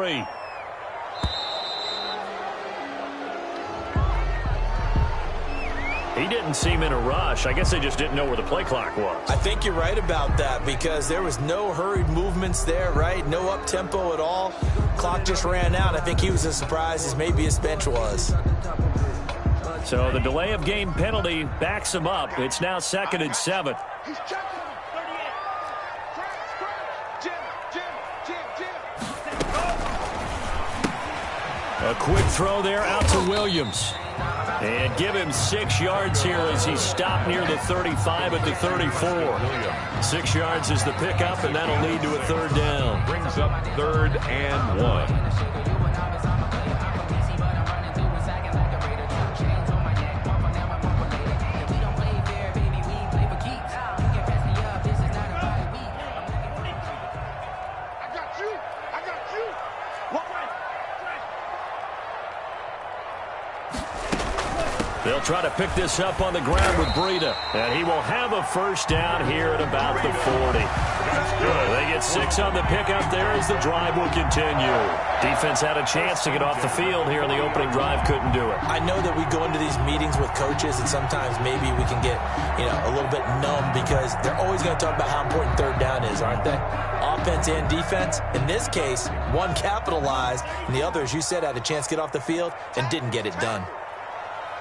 3. He didn't seem in a rush. I guess they just didn't know where the play clock was. I think you're right about that because there was no hurried movements there, right? No up-tempo at all. Clock just ran out. I think he was as surprised as maybe his bench was. So the delay of game penalty backs him up. It's now 2nd and 7. A quick throw there out to Williams. And give him 6 yards here as he stopped near the 35 at the 34. 6 yards is the pickup, and that'll lead to a 3rd down. Brings up 3rd and 1. They'll try to pick this up on the ground with Breida. And he will have a 1st down here at about the 40. They get 6 on the pickup there as the drive will continue. Defense had a chance to get off the field here in the opening drive. Couldn't do it. I know that we go into these meetings with coaches, and sometimes maybe we can get, a little bit numb because they're always going to talk about how important 3rd down is, aren't they? Offense and defense. In this case, one capitalized, and the other, as you said, had a chance to get off the field and didn't get it done.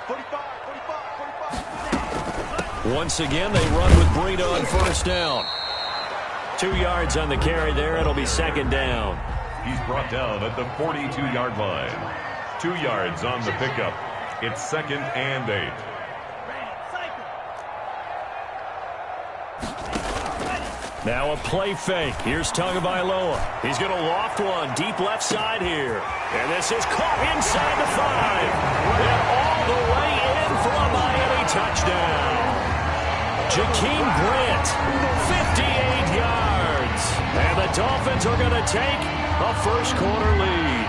45. Once again, they run with Breida on 1st down. 2 yards on the carry there. It'll be 2nd down. He's brought down at the 42-yard line. 2 yards on the pickup. It's 2nd and 8. Now a play fake. Here's Tagovailoa. He's going to loft one deep left side here. And this is caught inside the 5. And all the way in for a Miami touchdown. Jakeem Grant, 58 yards. And the Dolphins are going to take a 1st quarter lead.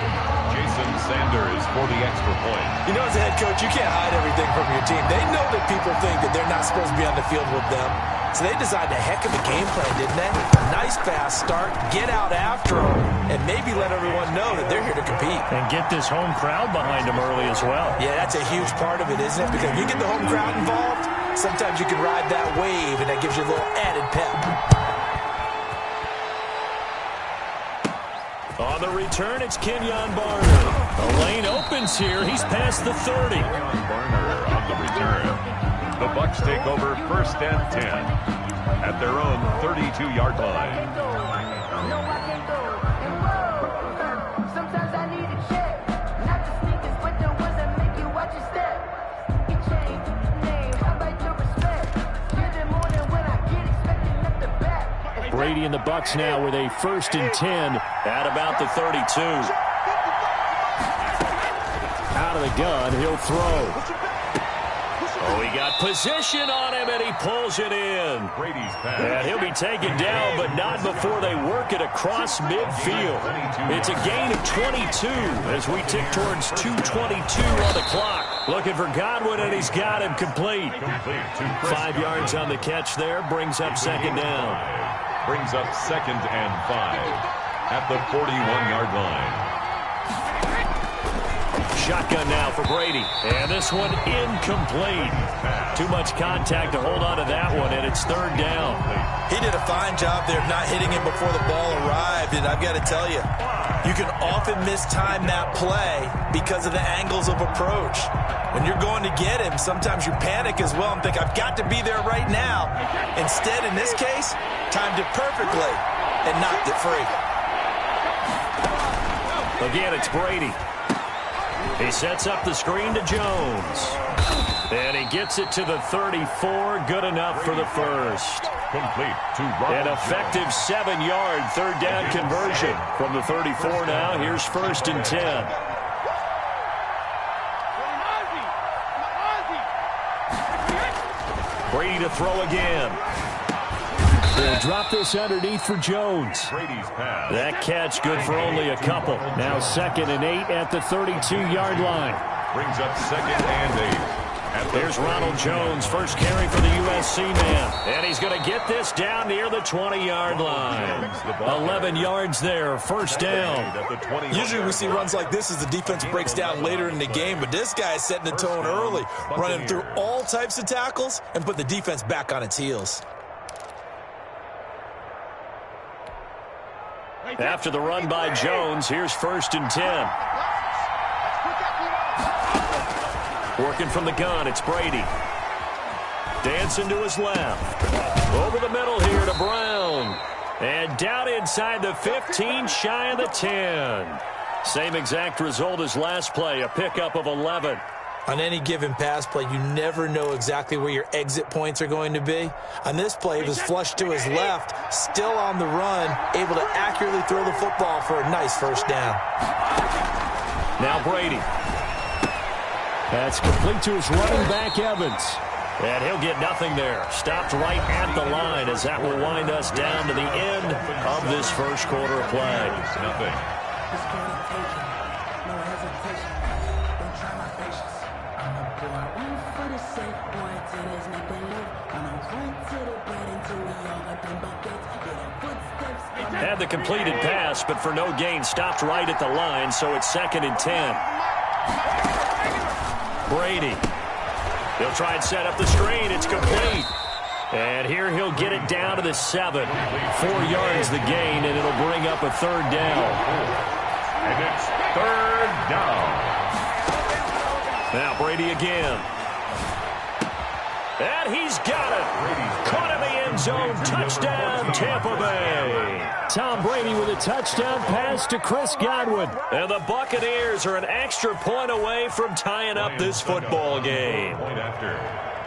Jason Sanders for the extra point. As a head coach, you can't hide everything from your team. They know that people think that they're not supposed to be on the field with them. So they designed a heck of a game plan, didn't they? Nice fast start, get out after them, and maybe let everyone know that they're here to compete. And get this home crowd behind them early as well. Yeah, that's a huge part of it, isn't it? Because you get the home crowd involved, sometimes you can ride that wave, and that gives you a little added pep. On the return, it's Kenyon Barner. The lane opens here. He's past the 30. Kenyon Barner on the return. The Bucs take over 1st and 10 at their own 32-yard line. Brady and the Bucs now with a 1st and 10 at about the 32. Out of the gun, he'll throw. Oh, he got position on him, and he pulls it in. Brady's pass. And he'll be taken down, but not before they work it across midfield. It's a gain of 22 as we tick towards 2:22 on the clock. Looking for Godwin, and he's got him complete. 5 yards on the catch there, brings up 2nd down. Brings up 2nd and 5 at the 41-yard line. Shotgun now for Brady. And this one incomplete. Too much contact to hold on to that one, and it's 3rd down. He did a fine job there of not hitting him before the ball arrived, and I've got to tell you, you can often mistime that play because of the angles of approach. When you're going to get him, sometimes you panic as well and think, I've got to be there right now. Instead, in this case, timed it perfectly and knocked it free. Again, it's Brady. He sets up the screen to Jones. And he gets it to the 34. Good enough for the 1st. Complete to Robert. An effective 7-yard 3rd down conversion from the 34 now. Here's 1st and 10. Brady to throw again. They'll drop this underneath for Jones. Brady's pass. That catch good for only a couple. Now 2nd and 8 at the 32-yard line. Brings up 2nd and 8 Here's Ronald Jones, first carry for the USC man. And he's going to get this down near the 20-yard line. 11 yards there, first down. Usually we see runs like this as the defense breaks down later in the game, but this guy is setting the tone early, running through all types of tackles and put the defense back on its heels. After the run by Jones, here's 1st and 10. Working from the gun, it's Brady. Dancing to his left. Over the middle here to Brown. And down inside the 15, shy of the 10. Same exact result as last play, a pickup of 11. On any given pass play, you never know exactly where your exit points are going to be. On this play, he was flushed to his left, still on the run, able to accurately throw the football for a nice first down. Now Brady. That's complete to his running back, Evans. And he'll get nothing there. Stopped right at the line as that will wind us down to the end of this first quarter of play. Nothing. Had the completed pass, but for no gain, stopped right at the line, so it's 2nd and 10. Brady. He'll try and set up the screen. It's complete. And here he'll get it down to the 7. 4 yards the gain, and it'll bring up a 3rd down. And it's 3rd down. Now Brady again. And he's got it. Caught in the end zone. Touchdown, Tampa Bay. Tom Brady with a touchdown pass to Chris Godwin. And the Buccaneers are an extra point away from tying up this football game.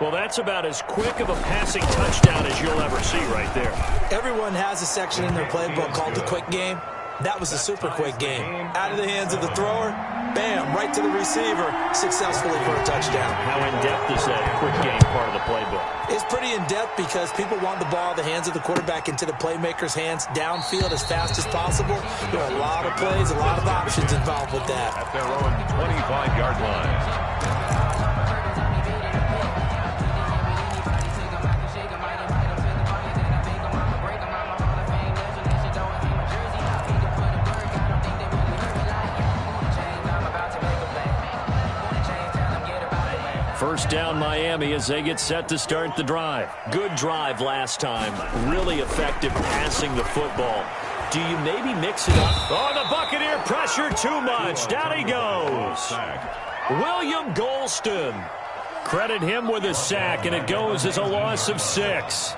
Well, that's about as quick of a passing touchdown as you'll ever see right there. Everyone has a section in their playbook called the quick game. That was a super quick game. Out of the hands of the thrower, bam, right to the receiver, successfully for a touchdown. How in-depth is that quick game part of the playbook? It's pretty in-depth because people want the ball in the hands of the quarterback into the playmaker's hands downfield as fast as possible. There are a lot of plays, a lot of options involved with that. At their own 25-yard line. First down Miami as they get set to start the drive. Good drive last time. Really effective passing the football. Do you maybe mix it up? Oh, the Buccaneer pressure too much. Down he goes. William Golston. Credit him with a sack, and it goes as a loss of 6.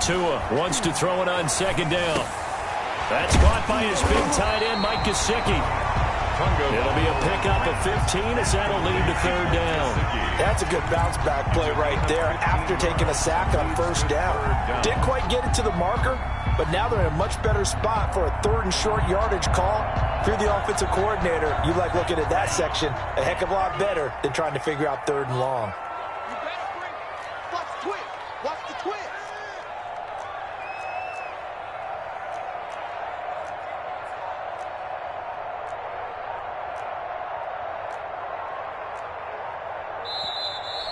Tua wants to throw it on 2nd down. That's caught by his big tight end, Mike Gesicki. It'll be a pickup of 15 as that'll lead to 3rd down. That's a good bounce-back play right there after taking a sack on 1st down. Didn't quite get it to the marker, but now they're in a much better spot for a 3rd and short yardage call. If you're the offensive coordinator, you like looking at that section a heck of a lot better than trying to figure out 3rd and long.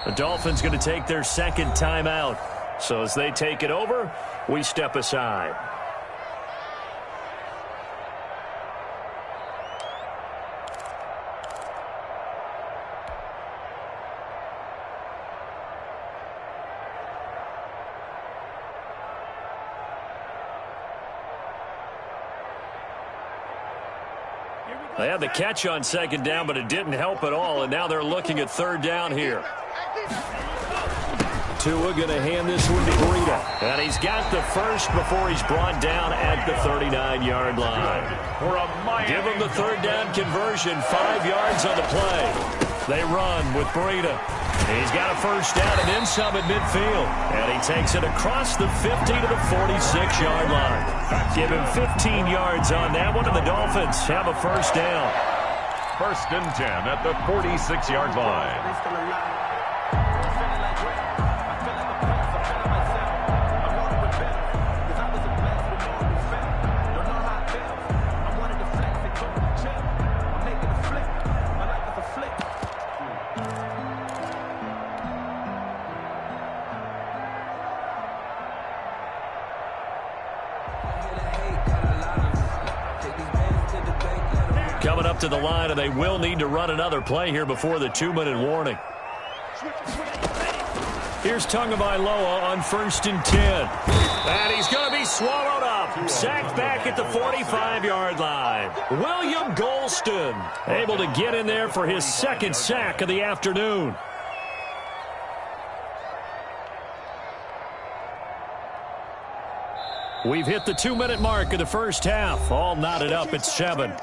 The Dolphins going to take their 2nd timeout. So as they take it over, we step aside. They had the catch on 2nd down, but it didn't help at all, and now they're looking at 3rd down here. Tua going to hand this one to Breida. And he's got the first before he's brought down at the 39-yard line. Give him the 3rd down conversion, 5 yards on the play. They run with Breida. He's got a first down and then some at midfield. And he takes it across the 50 to the 46-yard line. Give him 15 yards on that one, and the Dolphins have a first down. 1st and 10 at the 46-yard line. up to the line, and they will need to run another play here before the 2-minute warning. Here's Tagovailoa on 1st and 10. And he's going to be swallowed up. Sacked back at the 45-yard line. William Golston able to get in there for his 2nd sack of the afternoon. We've hit the 2-minute mark of the first half. All knotted up at 7.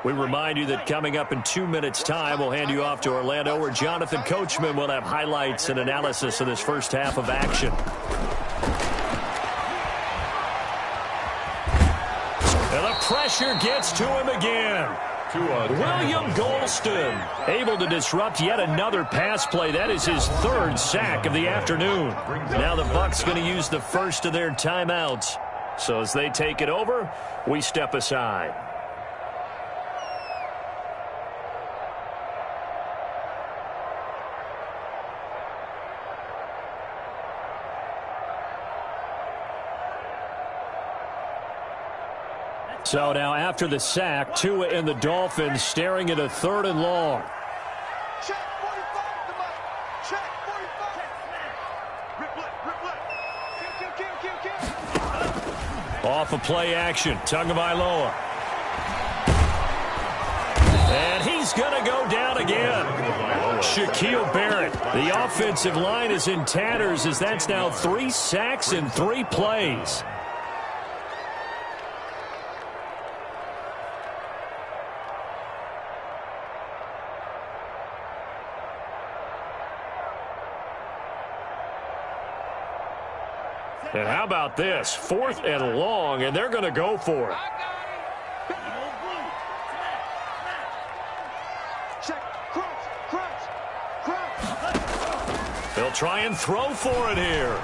We remind you that coming up in 2 minutes' time, we'll hand you off to Orlando, where Jonathan Coachman will have highlights and analysis of this first half of action. And the pressure gets to him again. William Golston able to disrupt yet another pass play. That is his 3rd sack of the afternoon. Now the Bucs going to use the first of their timeouts. So as they take it over, we step aside. So now after the sack, Tua and the Dolphins staring at a 3rd and long. Check 45, check 45. Off of play action, Tagovailoa. And he's going to go down again. Shaquille Barrett. The offensive line is in tatters as that's now 3 sacks in 3 plays. And how about this? 4th and long, and they're going to go for it. They'll try and throw for it here.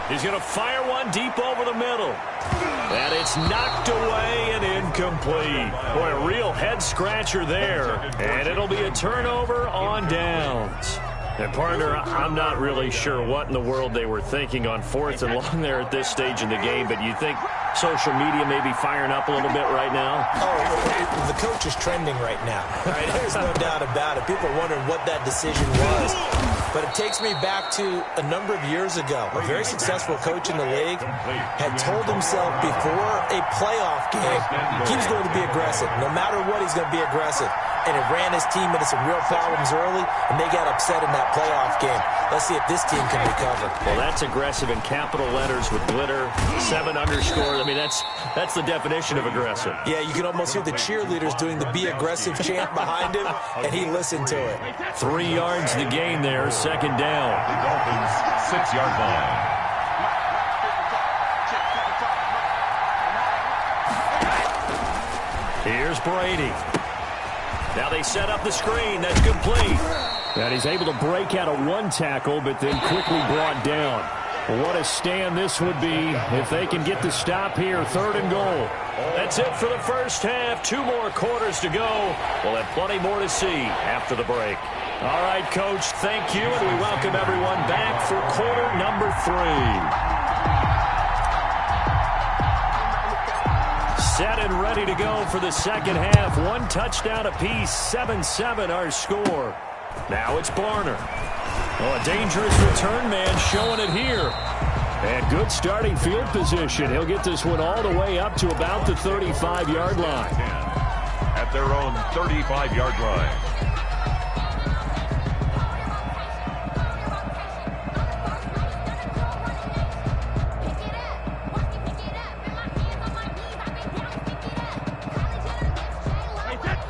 He's going to fire one deep over the middle. And it's knocked away and incomplete. Boy, a real head-scratcher there. And it'll be a turnover on downs. And, partner, I'm not really sure what in the world they were thinking on 4th and long there at this stage in the game, but you think social media may be firing up a little bit right now? Oh, the coach is trending right now. Right? There's no doubt about it. People are wondering what that decision was. But it takes me back to a number of years ago. A very successful coach in the league had told himself before a playoff game, he was going to be aggressive. No matter what, he's going to be aggressive. And it ran his team into some real problems early, and they got upset in that playoff game. Let's see if this team can recover. Well, that's aggressive in capital letters with glitter, 7 underscores. I mean, that's the definition of aggressive. Yeah, you can almost hear the cheerleaders doing the be aggressive chant behind him, and he listened to it. 3 yards to gain there, 2nd down. The Dolphins' 6-yard line. Here's Brady. Now they set up the screen. That's complete. And he's able to break out of 1 tackle, but then quickly brought down. What a stand this would be if they can get the stop here. 3rd and goal. That's it for the first half. 2 more quarters to go. We'll have plenty more to see after the break. All right, Coach, thank you, and we welcome everyone back for quarter number 3. Set and ready to go for the second half. 1 touchdown apiece, 7-7 our score. Now it's Barner. Oh, a dangerous return man showing it here. And good starting field position. He'll get this one all the way up to about the 35-yard line. At their own 35-yard line.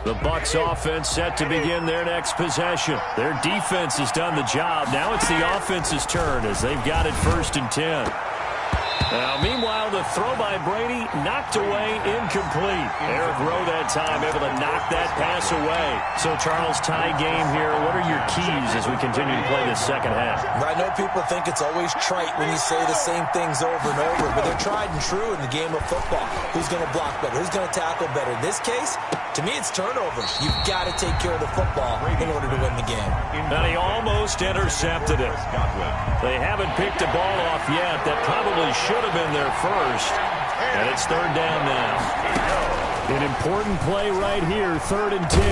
The Bucs offense set to begin their next possession. Their defense has done the job. Now it's the offense's turn as they've got it 1st and 10. Now, meanwhile, the throw by Brady knocked away, incomplete. Eric Rowe that time able to knock that pass away. So, Charles, tie game here. What are your keys as we continue to play this second half? I know people think it's always trite when you say the same things over and over, but they're tried and true in the game of football. Who's going to block better? Who's going to tackle better? In this case, to me, it's turnovers. You've got to take care of the football in order to win the game. And he almost intercepted it. They haven't picked the ball off yet. That probably should have been their first. And it's third down now. An important play right here, 3rd and 10.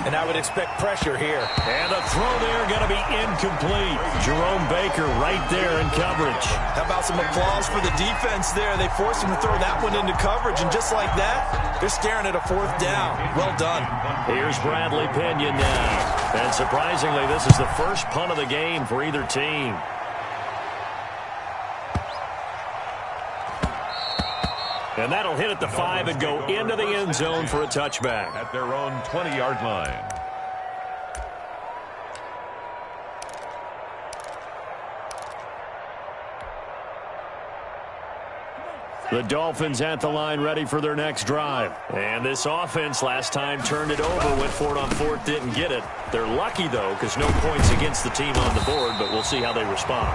And I would expect pressure here. And the throw there going to be incomplete. Jerome Baker right there in coverage. How about some applause for the defense there? They forced him to throw that one into coverage, and just like that, they're staring at a 4th down. Well done. Here's Bradley Pinion now. And surprisingly, this is the first punt of the game for either team. And that'll hit at the 5 and go into the end zone for a touchback. At their own 20-yard line. The Dolphins at the line ready for their next drive. And this offense last time turned it over, went for it on 4th, didn't get it. They're lucky, though, because no points against the team on the board, but we'll see how they respond.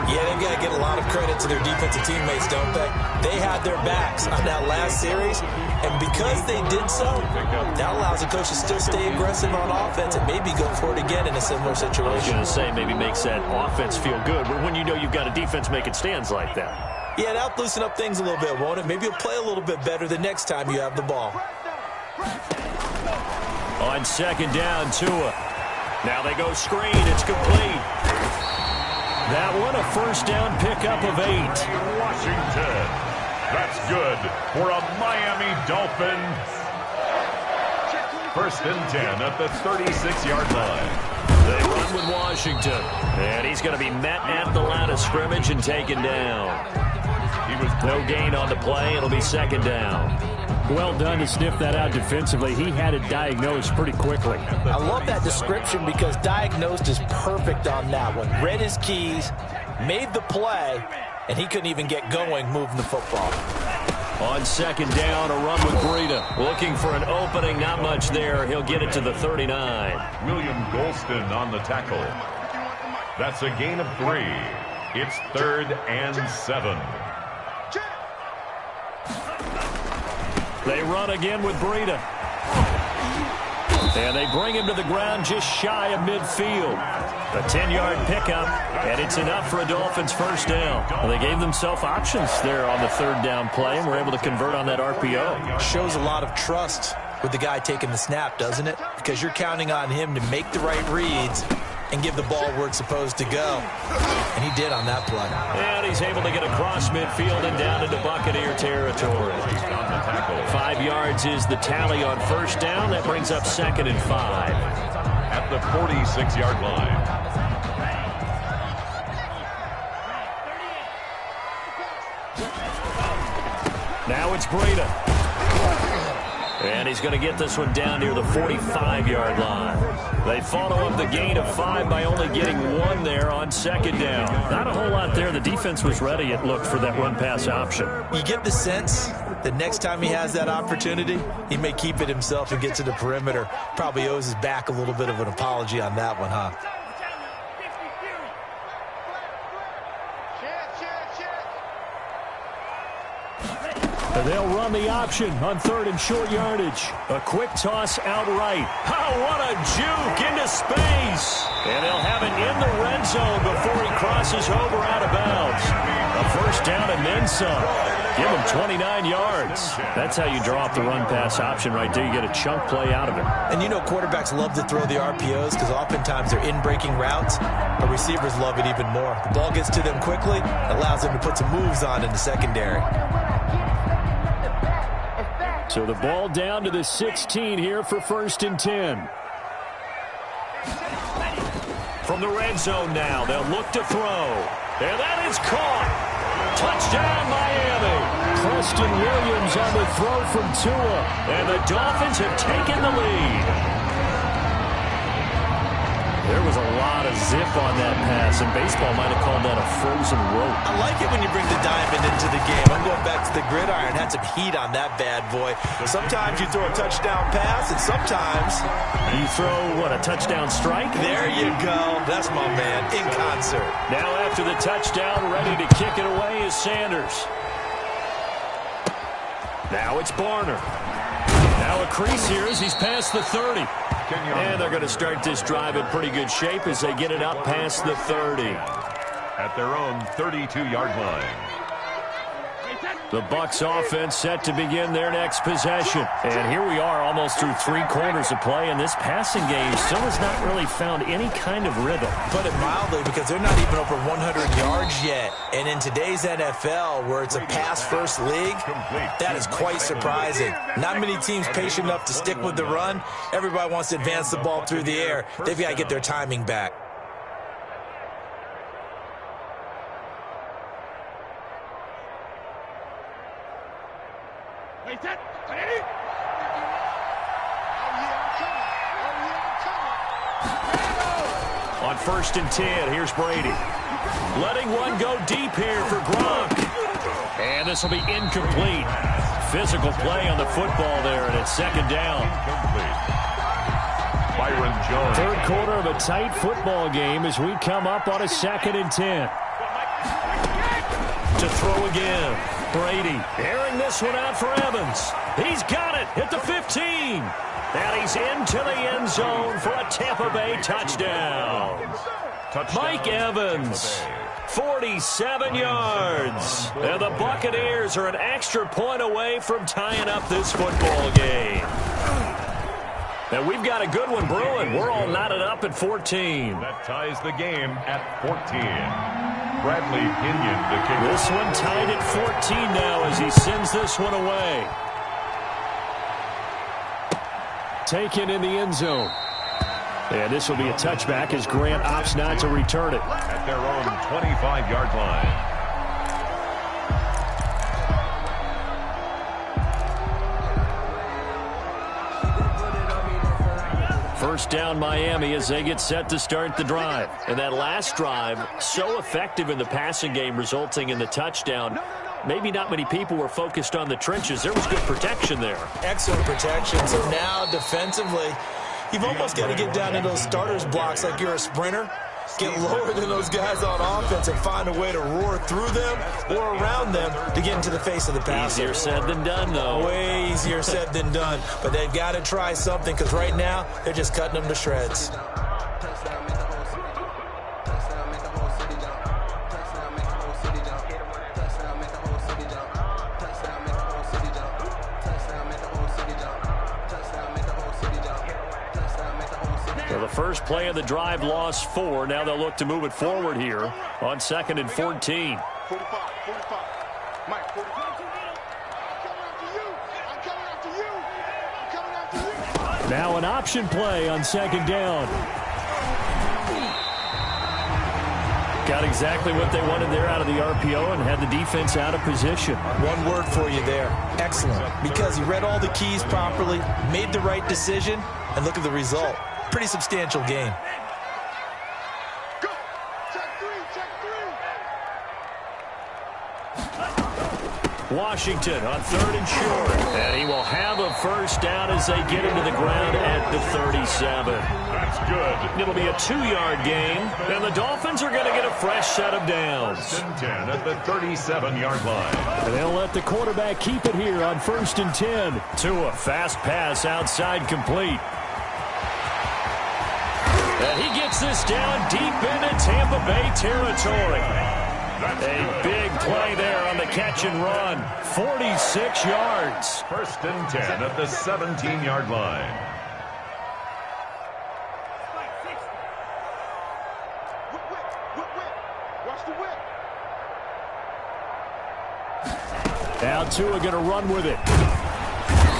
Yeah, they've got to give a lot of credit to their defensive teammates, don't they? They had their backs on that last series, and because they did so, that allows the coach to still stay aggressive on offense and maybe go for it again in a similar situation. I was going to say, maybe makes that offense feel good, but when you know you've got a defense making stands like that. Yeah, that'll loosen up things a little bit, won't it? Maybe you'll play a little bit better the next time you have the ball. On 2nd down, Tua. Now they go screen. It's complete. That one a 1st down pickup of 8. Washington. That's good for a Miami Dolphin. 1st and 10 at the 36-yard line. They run with Washington. And he's going to be met at the line of scrimmage and taken down. No gain on the play. It'll be 2nd down. Well done to sniff that out defensively. He had it diagnosed pretty quickly. I love that description because diagnosed is perfect on that one. Read his keys, made the play, and he couldn't even get going moving the football. On 2nd down, a run with Breida. Looking for an opening, not much there. He'll get it to the 39. William Golston on the tackle. That's a gain of 3. It's 3rd and 7. They run again with Breida. And they bring him to the ground just shy of midfield. A 10-yard pickup, and it's enough for a Dolphins 1st down. Well, they gave themselves options there on the 3rd down play, and were able to convert on that RPO. Shows a lot of trust with the guy taking the snap, doesn't it? Because you're counting on him to make the right reads and give the ball where it's supposed to go. And he did on that play. And he's able to get across midfield and down into Buccaneer territory. 5 yards is the tally on 1st down. That brings up 2nd and 5. At the 46-yard line. Now it's Breida. And he's going to get this one down near the 45-yard line. They follow up the gain of 5 by only getting 1 there on 2nd down. Not a whole lot there. The defense was ready, it looked, for that run-pass option. You get the sense that next time he has that opportunity, he may keep it himself and get to the perimeter. Probably owes his back a little bit of an apology on that one, huh? They'll run the option on 3rd and short yardage. A quick toss outright. Oh, what a juke into space. And they'll have it in the red zone before he crosses over out of bounds. A 1st down and then some. Give him 29 yards. That's how you draw up the run-pass option right there. You get a chunk play out of it. And you know quarterbacks love to throw the RPOs because oftentimes they're in-breaking routes. But receivers love it even more. The ball gets to them quickly, allows them to put some moves on in the secondary. So the ball down to the 16 here for 1st and 10. From the red zone now, they'll look to throw. And that is caught. Touchdown, Miami. Preston Williams on the throw from Tua. And the Dolphins have taken the lead. There was a lot of zip on that pass, and baseball might have called that a frozen rope. I like it when you bring the diamond into the game. I'm going back to the gridiron. Had some heat on that bad boy. Sometimes you throw a touchdown pass, and sometimes you throw, what, a touchdown strike? There you go. That's my man, in concert. Now after the touchdown, ready to kick it away is Sanders. Now it's Barner. Now a crease here as he's past the 30. And they're going to start this drive in pretty good shape as they get it up past the 30. At their own 32-yard line. The Bucs offense set to begin their next possession. And here we are almost through 3 quarters of play, and this passing game still has not really found any kind of rhythm. Put it mildly, because they're not even over 100 yards yet. And in today's NFL, where it's a pass-first league, that is quite surprising. Not many teams patient enough to stick with the run. Everybody wants to advance the ball through the air. They've got to get their timing back. On 1st and 10, here's Brady. Letting one go deep here for Gronk. And this will be incomplete. Physical play on the football there, and it's 2nd down. Byron Jones. 3rd quarter of a tight football game as we come up on a 2nd and 10. To throw again. Brady airing this one out for Evans. He's got it at the 15. And he's into the end zone for a Tampa Bay touchdown. Mike Evans, 47 yards. And the Buccaneers are an extra point away from tying up this football game. And we've got a good one brewing. We're all knotted up at 14. That ties the game at 14. Bradley Pinion to kick. This one tied at 14 now as he sends this one away. Taken in the end zone. And this will be a touchback as Grant opts not to return it. At their own 25-yard line. First down Miami as they get set to start the drive. And that last drive, so effective in the passing game, resulting in the touchdown. Maybe not many people were focused on the trenches. There was good protection there. Excellent protection. So now defensively, you've almost got to get down into those starters blocks like you're a sprinter. Get lower than those guys on offense and find a way to roar through them or around them to get into the face of the passer. Easier said than done, though. Way easier said than done. But they've got to try something because right now they're just cutting them to shreds. First play of the drive, lost 4. Now they'll look to move it forward here on 2nd and 14. 45. Mike, 45. I'm coming after you. Now an option play on 2nd down. Got exactly what they wanted there out of the RPO and had the defense out of position. One word for you there. Excellent. Because he read all the keys properly, made the right decision, and look at the result. Pretty substantial game. Go. Check three. Washington on 3rd and short. And he will have a first down as they get into the ground at the 37. That's good. It'll be a 2-yard gain, and the Dolphins are going to get a fresh set of downs. 1st and 10 at the 37-yard line. And they'll let the quarterback keep it here on 1st and 10. To a fast pass outside complete. And he gets this down deep into Tampa Bay territory. A big play there on the catch and run. 46 yards. 1st and 10 at the 17-yard line. Whip. Watch the whip. Now Tua going to run with it.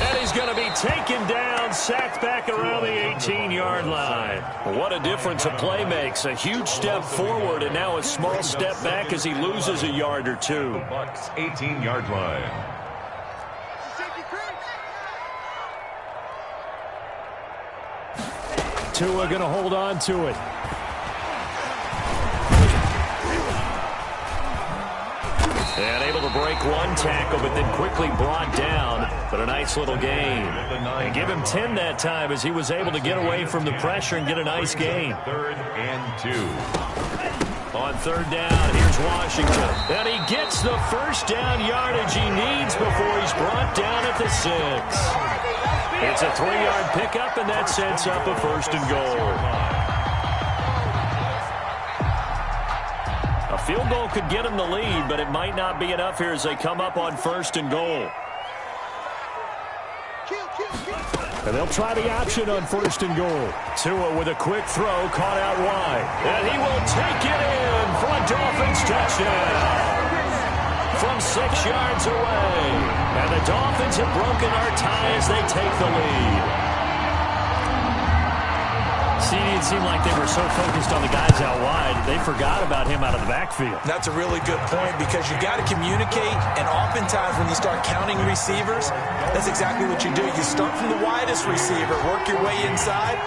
And he's going to be taken down, sacked back around the 18-yard line. What a difference a play makes. A huge step forward and now a small step back as he loses a yard or two. The Bucs 18-yard line. Tua going to hold on to it. And able to break one tackle, but then quickly brought down. But a nice little gain. And give him 10 that time as he was able to get away from the pressure and get a nice gain. 3rd and 2. On 3rd down, here's Washington. And he gets the first down yardage he needs before he's brought down at the 6. It's a 3-yard pickup, and that sets up a 1st and goal. A field goal could get him the lead, but it might not be enough here as they come up on 1st and goal. And they'll try the option on 1st and goal. Tua with a quick throw, caught out wide. And he will take it in for a Dolphins touchdown. From 6 yards away. And the Dolphins have broken our tie as they take the lead. See, it seemed like they were so focused on the guys out wide, they forgot about him out of the backfield. That's a really good point because you got to communicate, and oftentimes when you start counting receivers, that's exactly what you do. You start from the widest receiver, work your way inside.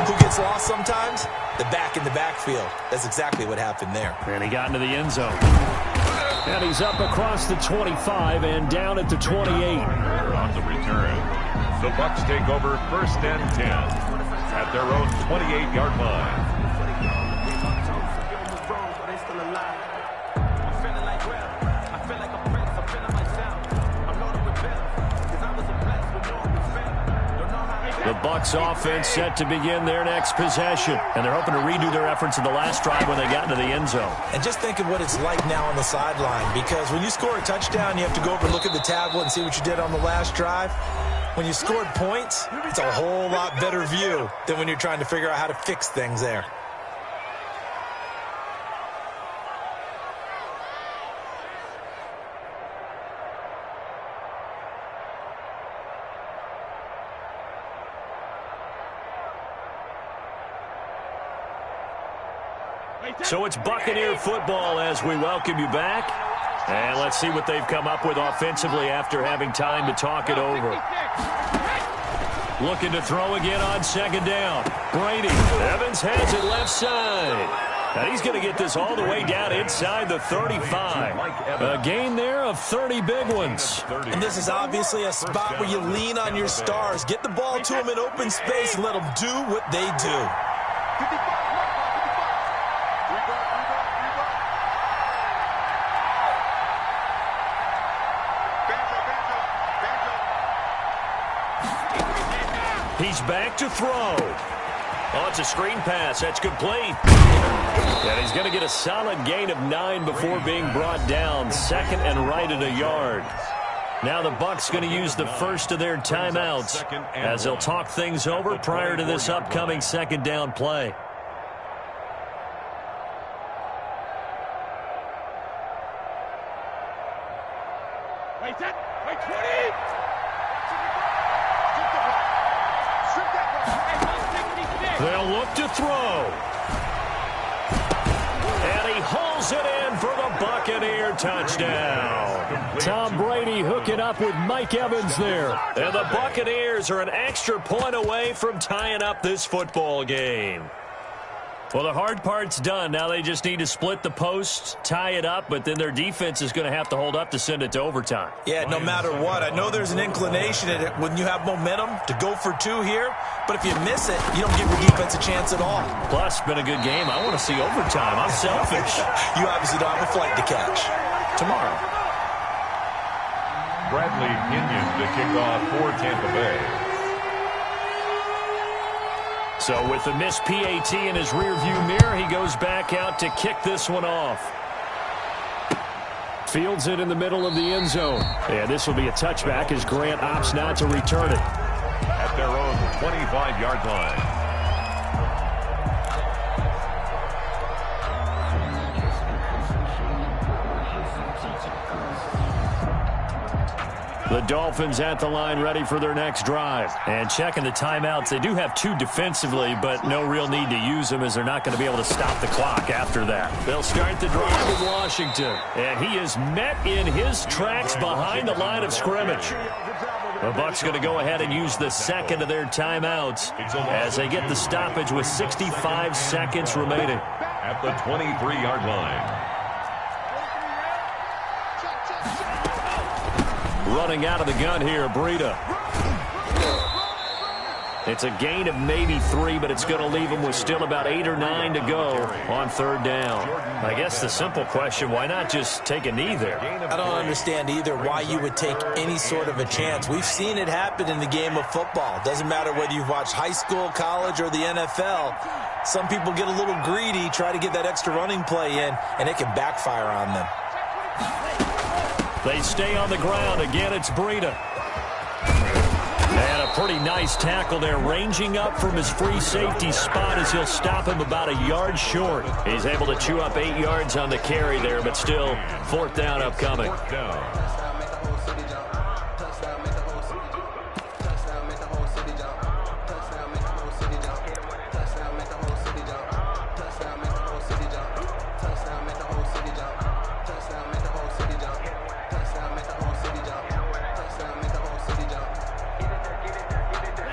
Who gets lost sometimes? The back in the backfield. That's exactly what happened there. And he got into the end zone. And he's up across the 25 and down at the 28. On the return, the Bucs take over 1st and 10 at their own 28-yard line. The Bucs offense set to begin their next possession. And they're hoping to redo their efforts in the last drive when they got into the end zone. And just think of what it's like now on the sideline, because when you score a touchdown, you have to go over and look at the tablet and see what you did on the last drive. When you scored points, it's a whole lot better view than when you're trying to figure out how to fix things there. So it's Buccaneer football as we welcome you back. And let's see what they've come up with offensively after having time to talk it over. Looking to throw again on 2nd down. Brady. Evans has it left side. And he's going to get this all the way down inside the 35. A gain there of 30 big ones. And this is obviously a spot where you lean on your stars. Get the ball to them in open space and let them do what they do. He's back to throw. Oh, it's a screen pass. That's complete. And he's going to get a solid gain of 9 before being brought down. 2nd and right at a yard. Now the Bucs going to use the first of their timeouts as they'll talk things over prior to this upcoming 2nd down play. Wait, 20! They'll look to throw. And he hauls it in for the Buccaneer touchdown. Tom Brady hooking up with Mike Evans there. And the Buccaneers are an extra point away from tying up this football game. Well, the hard part's done. Now they just need to split the post, tie it up, but then their defense is going to have to hold up to send it to overtime. Yeah, no matter what. I know there's an inclination in it when you have momentum to go for 2 here, but if you miss it, you don't give your defense a chance at all. Plus, it's been a good game. I want to see overtime. I'm selfish. You obviously don't have a flight to catch. Tomorrow. Bradley Pinion to kick off for Tampa Bay. So with the missed PAT in his rearview mirror, he goes back out to kick this one off. Fields it in the middle of the end zone. And this will be a touchback as Grant opts not to return it. At their own 25-yard line. The Dolphins at the line ready for their next drive. And checking the timeouts. They do have 2 defensively, but no real need to use them as they're not going to be able to stop the clock after that. They'll start the drive with Washington. And he is met in his tracks behind the line of scrimmage. The Bucs going to go ahead and use the second of their timeouts as they get the stoppage with 65 seconds remaining. At the 23-yard line. Running out of the gun here, Breida. It's a gain of maybe 3, but it's going to leave him with still about 8 or 9 to go on 3rd down. I guess the simple question, why not just take a knee there? I don't understand either why you would take any sort of a chance. We've seen it happen in the game of football. Doesn't matter whether you've watched high school, college, or the NFL. Some people get a little greedy, try to get that extra running play in, and it can backfire on them. They stay on the ground. Again, it's Breida. And a pretty nice tackle there, ranging up from his free safety spot as he'll stop him about a yard short. He's able to chew up 8 yards on the carry there, but still 4th down upcoming. 4th down.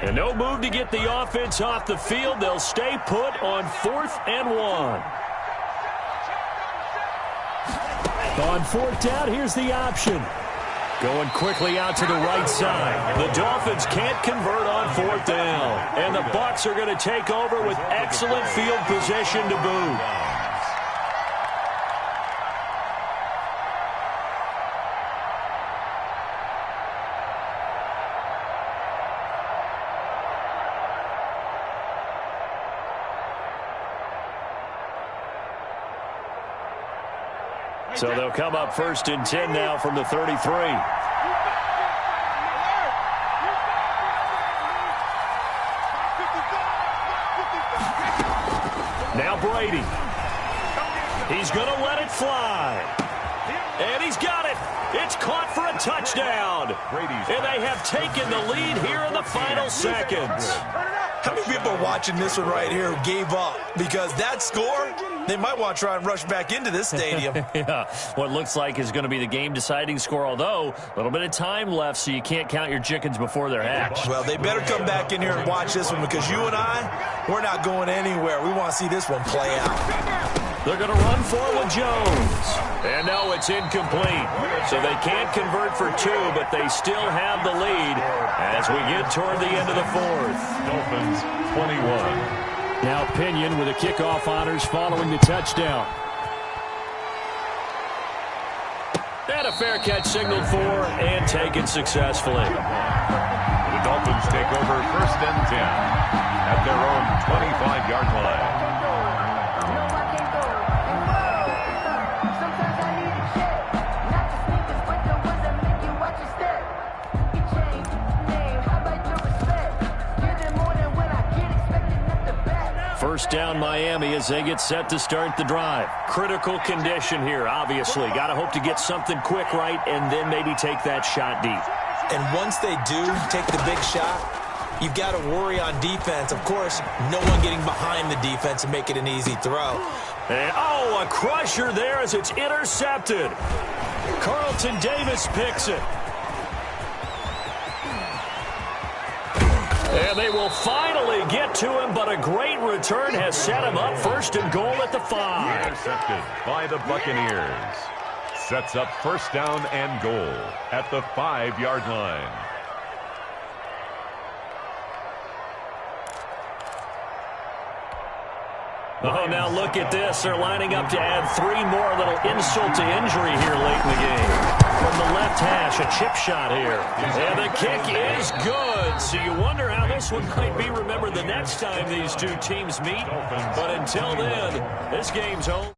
And no move to get the offense off the field. They'll stay put on 4th and 1. On 4th down, here's the option. Going quickly out to the right side. The Dolphins can't convert on 4th down. And the Bucs are going to take over with excellent field position to boot. So they'll come up 1st and 10 now from the 33. Now Brady. He's going to let it fly. And he's got it. It's caught for a touchdown. And they have taken the lead here in the final seconds. How many people are watching this one right here who gave up? Because that score, they might want to try and rush back into this stadium. Yeah, what looks like is going to be the game-deciding score, although a little bit of time left, so you can't count your chickens before they're hatched. Well, they better come back in here and watch this one, because you and I, we're not going anywhere. We want to see this one play out. They're going to run for it with Jones. And no, it's incomplete. So they can't convert for 2, but they still have the lead as we get toward the end of the 4th. Dolphins 21. Now Pinion with a kickoff honors following the touchdown. And a fair catch signaled for and taken successfully. The Dolphins take over 1st and 10 at their own 25-yard line. First down Miami as they get set to start the drive. Critical condition here, obviously. Got to hope to get something quick right and then maybe take that shot deep. And once they do take the big shot, you've got to worry on defense. Of course, no one getting behind the defense and make it an easy throw. And, oh, a crusher there as it's intercepted. Carlton Davis picks it. And they will finally get to him, but a great return has set him up 1st and goal at the 5. Intercepted by the Buccaneers. Sets up 1st down and goal at the 5-yard line. Oh, now look at this. They're lining up to add 3 more. A little insult to injury here late in the game. From the left hash, a chip shot here. And the kick is good. So you wonder how this one might be remembered the next time these two teams meet. But until then, this game's home.